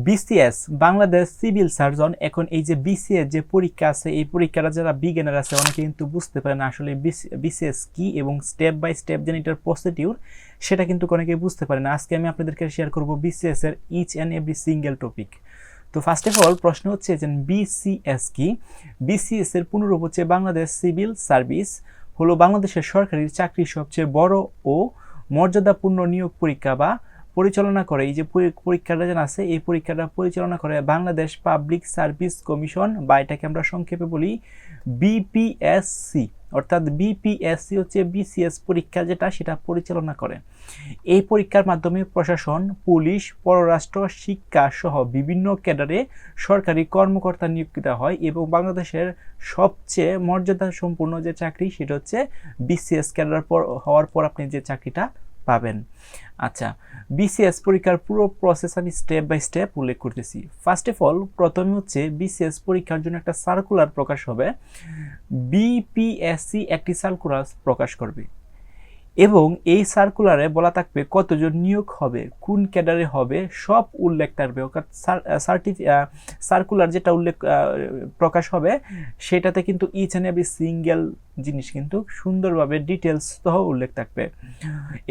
BCS Bangladesh civil surgeon. এখন এই যে বিসিএস যে পরীক্ষা আছে, এই পরীক্ষাটা যারা বিগিনার আছে অনেকে কিন্তু বুঝতে পারে না আসলে বিসিএস কি এবং স্টেপ বাই স্টেপ যে এটার প্রসিডিউর সেটা কিন্তু অনেকে বুঝতে পারে না। আজকে আমি আপনাদেরকে শেয়ার করব বিসিএস এর each and every single topic. তো ফার্স্ট অফ অল প্রশ্ন হচ্ছে যে বিসিএস কি? বিসিএস এর পুনরূপ হচ্ছে বাংলাদেশ সিভিল সার্ভিস, হলো বাংলাদেশের সরকারি চাকরির সবচেয়ে বড় ও মর্যাদাপূর্ণ নিয়োগ পরীক্ষা বা পরিচালনা করে। এই যে পরীক্ষাটা যেন আছে, এই পরীক্ষাটা পরিচালনা করে বাংলাদেশ পাবলিক সার্ভিস কমিশন, বা এটাকে আমরা সংক্ষেপে বলি বিপিএসসি। অর্থাৎ বিপিএসসি হচ্ছে বিসিএস পরীক্ষা যেটা, সেটা পরিচালনা করে। এই পরীক্ষার মাধ্যমে প্রশাসন, পুলিশ, পররাষ্ট্র, শিক্ষা সহ বিভিন্ন ক্যাডারে সরকারি কর্মকর্তা নিয়োজিত হয় এবং বাংলাদেশের সবচেয়ে মর্যাদা সম্পূর্ণ যে চাকরি সেটা হচ্ছে বিসিএস ক্যাডার হওয়ার পর আপনি যে চাকরিটা পাবেন। আচ্ছা, বিসিএস পরীক্ষার পুরো প্রসেস আমি স্টেপ বাই স্টেপ উল্লেখ করতেছি। ফার্স্ট অফ অল প্রথমে হচ্ছে বিসিএস পরীক্ষার জন্য একটা সার্কুলার প্রকাশ হবে। বিপিএসসি একটি সার্কুলার প্রকাশ করবে এবং এই সার্কুলারে বলা থাকবে কতজন নিয়োগ হবে, কোন ক্যাডারে হবে, সব উল্লেখ থাকবে। সার্কুলার যেটা উল্লেখ প্রকাশ হবে সেটাতে কিন্তু ইচ অ্যান্ড এভরি সিঙ্গেল জিনিস কিন্তু সুন্দরভাবে ডিটেলস সহ উল্লেখ থাকবে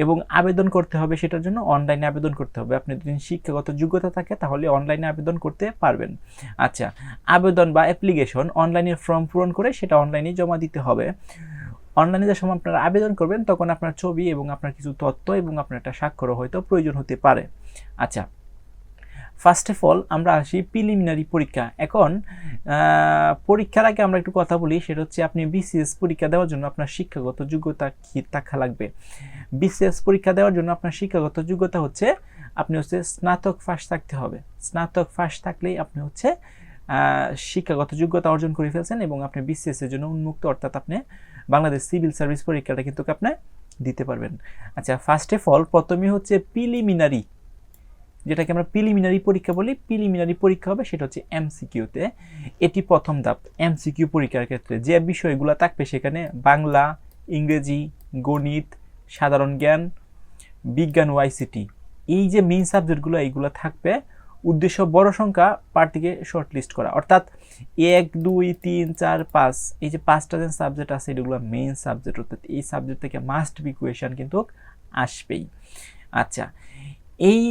এবং আবেদন করতে হবে। সেটার জন্য অনলাইনে আবেদন করতে হবে। আপনি যদি শিক্ষাগত যোগ্যতা থাকে তাহলে অনলাইনে আবেদন করতে পারবেন। আচ্ছা, আবেদন বা অ্যাপ্লিকেশন অনলাইনে ফর্ম পূরণ করে সেটা অনলাইনে জমা দিতে হবে। অনলাইনে যে সময় আপনারা আবেদন করবেন তখন আপনার ছবি এবং আপনার কিছু তথ্য এবং আপনার একটা স্বাক্ষরও হয়তো প্রয়োজন হতে পারে। আচ্ছা, ফার্স্ট অফ অল আমরা আসি প্রিলিমিনারি পরীক্ষা। এখন পরীক্ষার আগে আমরা একটু কথা বলি, সেটা হচ্ছে আপনি বিসিএস পরীক্ষা দেওয়ার জন্য আপনার শিক্ষাগত যোগ্যতা কি থাকা লাগবে। বিসিএস পরীক্ষা দেওয়ার জন্য আপনার শিক্ষাগত যোগ্যতা হচ্ছে আপনি হচ্ছে স্নাতক পাস থাকতে হবে। স্নাতক পাস থাকলেই আপনি হচ্ছে শিক্ষাগত যোগ্যতা অর্জন করে ফেলছেন এবং আপনি বিসিএস এর জন্য উন্মুক্ত, অর্থাৎ আপনি বাংলাদেশ সিভিল সার্ভিস পরীক্ষাটা কিন্তু আপনি দিতে পারবেন। আচ্ছা, ফার্স্ট অফ অল প্রথমে হচ্ছে প্রিলিমিনারি, যেটাকে আমরা প্রিলিমিনারি পরীক্ষা বলি। প্রিলিমিনারি পরীক্ষা হবে সেটা হচ্ছে এমসিকিউতে। এটি প্রথম ধাপ। এমসিকিউ পরীক্ষার ক্ষেত্রে যে বিষয়গুলো থাকবে সেখানে বাংলা, ইংরেজি, গণিত, সাধারণ জ্ঞান, বিজ্ঞান ও আইসিটি, এই যে মেইন সাবজেক্টগুলো এইগুলো থাকবে। উদ্দেশ্য বড় সংখ্যা প্রার্থীকে শর্টলিস্ট করা, অর্থাৎ 1, 2, 3, 4, 5 এই যে 5টা যে সাবজেক্ট আছে এগুলো মেইন সাবজেক্ট, অর্থাৎ এই সাবজেক্ট থেকে মাস্ট বি কোয়েশন কিন্তু আসবেই। আচ্ছা, এই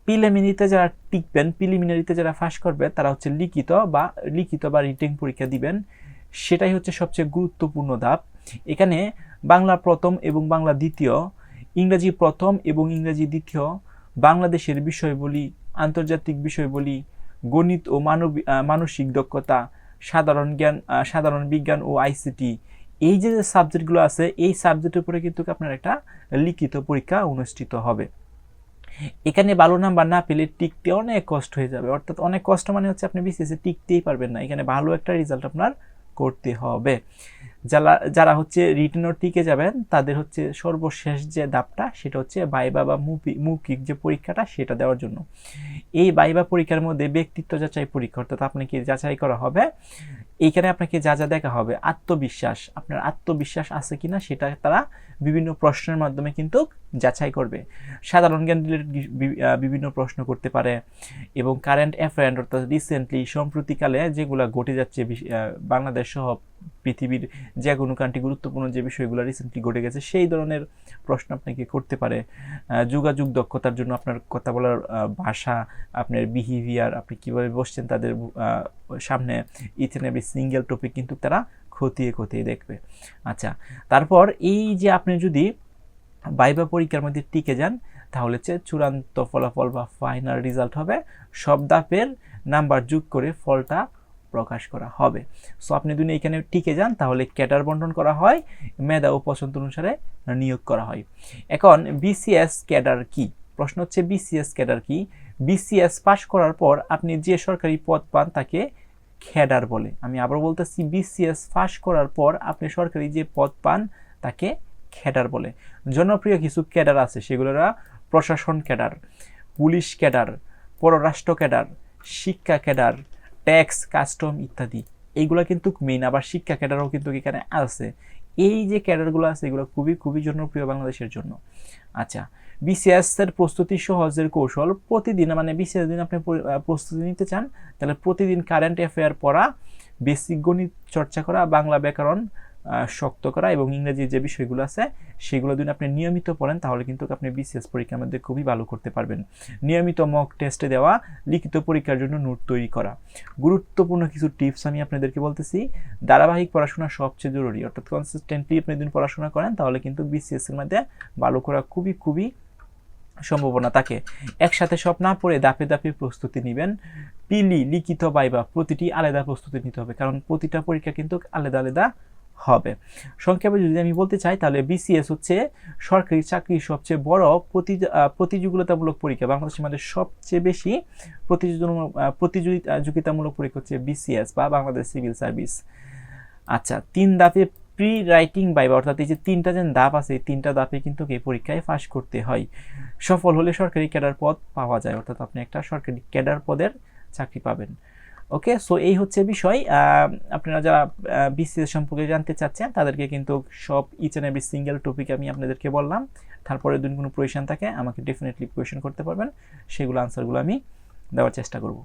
প্রিলিমিনারিতে যারা টিকবেন, প্রিলিমিনারিতে যারা পাস করবে তারা হচ্ছে লিখিত বা রিটেন পরীক্ষা দিবেন। সেটাই হচ্ছে সবচেয়ে গুরুত্বপূর্ণ ধাপ। এখানে বাংলা প্রথম এবং বাংলা দ্বিতীয়, ইংরেজি প্রথম এবং ইংরেজি দ্বিতীয়, বাংলাদেশের বিষয়বলী, আন্তর্জাতিক বিষয়বলী, গণিত ও মানসিক দক্ষতা, সাধারণ জ্ঞান, সাধারণ বিজ্ঞান ও আইসিটি, এই যে সাবজেক্টগুলো আছে এই সাবজেক্টের উপরে কিন্তু আপনার একটা লিখিত পরীক্ষা অনুষ্ঠিত হবে। এখানে ভালো নাম্বার না পেলে টিকতে অনেক কষ্ট হয়ে যাবে, অর্থাৎ অনেক কষ্ট মানে হচ্ছে আপনি বিসিএসে টিকতেই পারবেন না। এখানে ভালো একটা রেজাল্ট আপনার করতে হবে। যারা হচ্ছে রিটেনর টিকে যাবেন তাদের হচ্ছে সর্বশেষ যে ধাপটা সেটা হচ্ছে ভাইবা বা মৌখিক যে পরীক্ষাটা সেটা দেওয়ার জন্য। এই ভাইবা পরীক্ষার মধ্যে ব্যক্তিত্ব যাচাই পরীক্ষা, অর্থাৎ আপনাকে যাচাই করা হবে। এইখানে আপনাকে যা যা দেখা হবে, আত্মবিশ্বাস, আপনার আত্মবিশ্বাস আছে কিনা সেটা তারা বিভিন্ন প্রশ্নের মাধ্যমে কিন্তু যাচাই করবে। সাধারণ জ্ঞান রিলেটেড বিভিন্ন প্রশ্ন করতে পারে এবং কারেন্ট অ্যাফেয়ার, অর্থাৎ রিসেন্টলি সম্প্রতিকালে যেগুলো ঘটে যাচ্ছে বাংলাদেশ সহ পৃথিবীর যে কোনো কান্ট্রি, গুরুত্বপূর্ণ যে বিষয়গুলো রিসেন্টলি ঘটে গেছে সেই ধরনের প্রশ্ন আপনাকে করতে পারে। যোগাযোগ দক্ষতার জন্য আপনার কথা বলার ভাষা, আপনার বিহেভিয়ার, আপনি কীভাবে বসছেন তাদের সামনে, each and every single topic কিন্তু তারা খতিয়ে দেখবে। আচ্ছা, তারপর এই যে আপনি যদি ভাইবা পরীক্ষার মধ্যে টিকে যান তাহলে হচ্ছে চূড়ান্ত ফলাফল বা ফাইনাল রেজাল্ট হবে। সব ধাপের নাম্বার যোগ করে ফলটা প্রকাশ করা হবে। সো আপনি যদি এখানে টিকে যান তাহলে ক্যাডার বন্টন করা হয়, মেধা ও পছন্দ অনুসারে নিয়োগ করা হয়। এখন বিসিএস ক্যাডার কি? প্রশ্ন হচ্ছে বিসিএস ক্যাডার কি? বিসিএস পাশ করার পর আপনি যে সরকারি পদ পান তাকে ক্যাডার বলে। আমি আবার বলতেছি, বিসিএস পাশ করার পর আপনি সরকারি যে পদ পান তাকে ক্যাডার বলে। জনপ্রিয় কিছু ক্যাডার আছে, সেগুলোরা প্রশাসন ক্যাডার, পুলিশ ক্যাডার, পররাষ্ট্র ক্যাডার, শিক্ষা ক্যাডার, ট্যাক্স, কাস্টম ইত্যাদি। এইগুলো কিন্তু মেইন। আবার শিক্ষা ক্যাডারও কিন্তু এখানে আছে। এই যে ক্যাডারগুলো আছে এগুলো খুবই জনপ্রিয় বাংলাদেশের জন্য। আচ্ছা, বিসিএস এর প্রস্তুতি সহজের কৌশল প্রতিদিন, মানে বিসিএস দিন আপনি প্রস্তুতি নিতে চান তাহলে প্রতিদিন কারেন্ট অ্যাফেয়ার পড়া, বেসিক গণিত চর্চা করা, বাংলা ব্যাকরণ শক্ত করা এবং ইংরেজি যে বিষয়গুলো আছে সেগুলো যদি আপনি নিয়মিত পড়েন তাহলে কিন্তু আপনি বিসিএস পরীক্ষার মধ্যে খুবই ভালো করতে পারবেন। নিয়মিত মক টেস্টে দেওয়া, লিখিত পরীক্ষার জন্য নোট তৈরি করা। গুরুত্বপূর্ণ কিছু টিপস আমি আপনাদেরকে বলতেছি। ধারাবাহিক পড়াশোনা সবচেয়ে জরুরি, অর্থাৎ কনসিস্টেন্টলি আপনি যদি পড়াশোনা করেন তাহলে কিন্তু বিসিএস এর মধ্যে ভালো করা খুবই সম্ভাবনা থাকে। একসাথে সব না পড়ে ধাপে ধাপে প্রস্তুতি নেবেন। পিলি, লিখিত, ভাইভা প্রতিটি আলাদা প্রস্তুতি নিতে হবে, কারণ প্রতিটা পরীক্ষা কিন্তু আলাদা আলাদা হবে। সংক্ষেপে যদি আমি বলতে চাই তাহলে বিসিএস হচ্ছে সরকারি চাকরির সবচেয়ে বড় প্রতিযোগিতামূলক পরীক্ষা। বাংলাদেশের মধ্যে সবচেয়ে বেশি প্রতিযোগিতামূলক পরীক্ষা হচ্ছে বিসিএস বা বাংলাদেশ সিভিল সার্ভিস। আচ্ছা, 3 ধাপে প্রি রাইটিং ভাইভা, অর্থাৎ এই যে 3টা যে ধাপ আছে এই 3টা ধাপে কিন্তু এই পরীক্ষায় পাস করতে হয়। সফল হলে সরকারি ক্যাডার পদ পাওয়া যায়, অর্থাৎ আপনি একটা সরকারি ক্যাডার পদের চাকরি পাবেন। ওকে, সো এই হচ্ছে বিষয়। আপনারা যারা বিসিএস সম্পর্কে জানতে চাচ্ছেন তাদেরকে কিন্তু সব each and every single topic আমি আপনাদেরকে বললাম। তারপরে যদি কোনো কোয়েশন থাকে আমাকে ডেফিনেটলি কোয়েশন করতে পারবেন, সেগুলো আনসারগুলো আমি দেওয়ার চেষ্টা করব।